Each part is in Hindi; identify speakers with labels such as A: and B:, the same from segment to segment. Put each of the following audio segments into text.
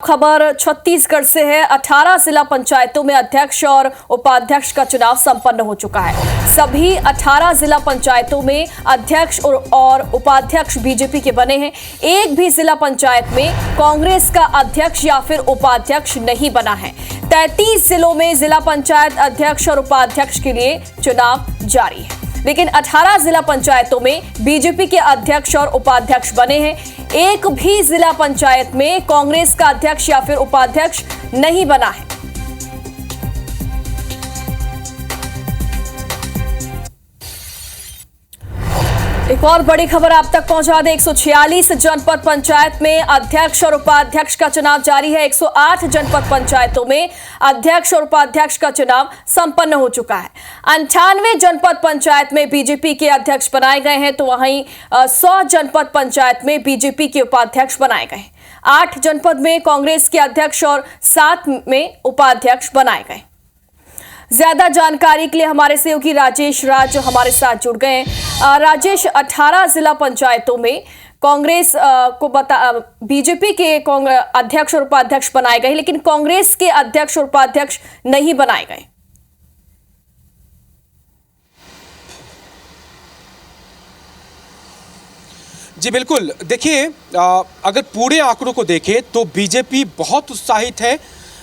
A: खबर छत्तीसगढ़ से है। 18 जिला पंचायतों में अध्यक्ष और उपाध्यक्ष का चुनाव संपन्न हो चुका है। सभी 18 जिला पंचायतों में अध्यक्ष और उपाध्यक्ष बीजेपी के बने हैं। एक भी जिला पंचायत में कांग्रेस का अध्यक्ष या फिर उपाध्यक्ष नहीं बना है। 33 जिलों में जिला पंचायत अध्यक्ष और उपाध्यक्ष के लिए चुनाव जारी है, लेकिन 18 जिला पंचायतों में बीजेपी के अध्यक्ष और उपाध्यक्ष बने हैं। एक भी जिला पंचायत में कांग्रेस का अध्यक्ष या फिर उपाध्यक्ष नहीं बना है। एक और बड़ी खबर आप तक पहुंचा दें। 146 जनपद पंचायत में अध्यक्ष और उपाध्यक्ष का चुनाव जारी है। 108 जनपद पंचायतों में अध्यक्ष और उपाध्यक्ष का चुनाव संपन्न हो चुका है। 98 जनपद पंचायत में बीजेपी के अध्यक्ष बनाए गए हैं, तो वहीं 100 जनपद पंचायत में बीजेपी के उपाध्यक्ष बनाए गए हैं। 8 जनपद में कांग्रेस के अध्यक्ष और 7 में उपाध्यक्ष बनाए गए। ज्यादा जानकारी के लिए हमारे सहयोगी राजेश राज हमारे साथ जुड़ गए हैं। राजेश, 18 जिला पंचायतों में कांग्रेस को बीजेपी के अध्यक्ष और उपाध्यक्ष बनाए गए, लेकिन कांग्रेस के अध्यक्ष और उपाध्यक्ष नहीं बनाए गए।
B: जी बिल्कुल, देखिए अगर पूरे आंकड़ों को देखें तो बीजेपी बहुत उत्साहित है।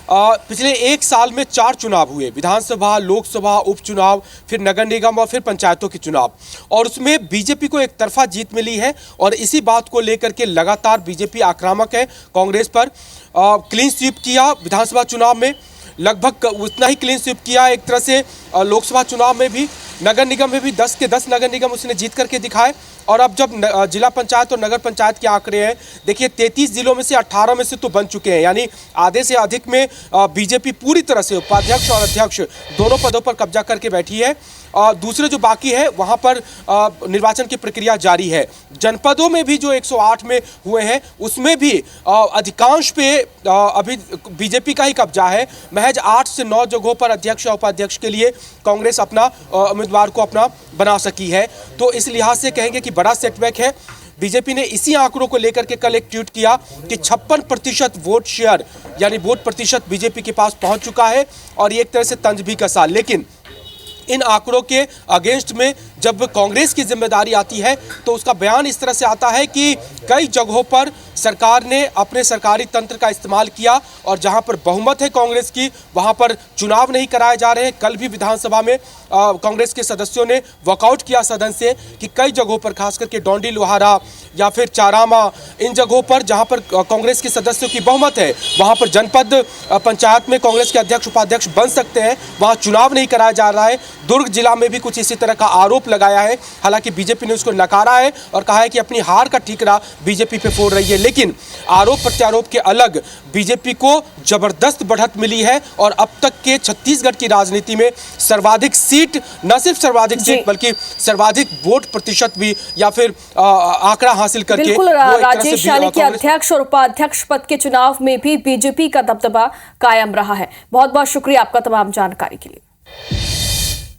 B: पिछले एक साल में 4 चुनाव हुए, विधानसभा, लोकसभा, उपचुनाव, फिर नगर निगम और फिर पंचायतों के चुनाव, और उसमें बीजेपी को एक तरफा जीत मिली है। और इसी बात को लेकर के लगातार बीजेपी आक्रामक है कांग्रेस पर। क्लीन स्वीप किया विधानसभा चुनाव में, लगभग उतना ही क्लीन स्वीप किया एक तरह से लोकसभा चुनाव में भी। नगर निगम में भी 10 के 10 नगर निगम उसने जीत करके दिखाए। और अब जब जिला पंचायत और नगर पंचायत के आंकड़े हैं, देखिए 33 जिलों में से 18 में से तो बन चुके हैं, यानी आधे से अधिक में बीजेपी पूरी तरह से उपाध्यक्ष और अध्यक्ष दोनों पदों पर कब्जा करके बैठी है। दूसरे जो बाकी है वहां पर निर्वाचन की प्रक्रिया जारी है। जनपदों में भी जो 108 में हुए हैं उसमें भी अधिकांश पे अभी बीजेपी का ही कब्जा है। महज 8 से 9 जगहों पर अध्यक्ष और उपाध्यक्ष के लिए कांग्रेस अपना उम्मीदवार को अपना बना सकी है। तो इस लिहाज से कहेंगे कि बड़ा सेटबैक है। बीजेपी ने इसी आंकड़ों को लेकर के कल एक ट्वीट किया कि 56% वोट शेयर यानी वोट प्रतिशत बीजेपी के पास पहुंच चुका है, और ये एक तरह से तंज भी कसा। लेकिन इन आंकड़ों के अगेंस्ट में जब कांग्रेस की जिम्मेदारी आती है तो उसका बयान इस तरह से आता है कि कई जगहों पर सरकार ने अपने सरकारी तंत्र का इस्तेमाल किया, और जहां पर बहुमत है कांग्रेस की वहां पर चुनाव नहीं कराए जा रहे हैं। कल भी विधानसभा में कांग्रेस के सदस्यों ने वॉकआउट किया सदन से कि कई जगहों पर, खास करके डोंडी लोहारा या फिर चारामा, इन जगहों पर जहां पर कांग्रेस के सदस्यों की बहुमत है वहां पर जनपद पंचायत में कांग्रेस के अध्यक्ष उपाध्यक्ष बन सकते हैं, वहां चुनाव नहीं कराया जा रहा है। दुर्ग जिला में भी कुछ इसी तरह का आरोप लगाया है, हालांकि बीजेपी ने उसको नकारा है और कहा है कि अपनी हार का ठीकरा बीजेपी पे फोड़ रही है। लेकिन आरोप प्रत्यारोप के अलग बीजेपी को जबरदस्त बढ़त मिली है, और अब तक के छत्तीसगढ़ की राजनीति में सर्वाधिक सीट, न सिर्फ सर्वाधिक सीट बल्कि सर्वाधिक वोट प्रतिशत भी या फिर आंकड़ा हासिल करके
A: बिल्कुल राजेश, यानी कि अध्यक्ष और उपाध्यक्ष पद के चुनाव में भी बीजेपी का दबदबा कायम रहा है। बहुत बहुत शुक्रिया आपका तमाम जानकारी के लिए।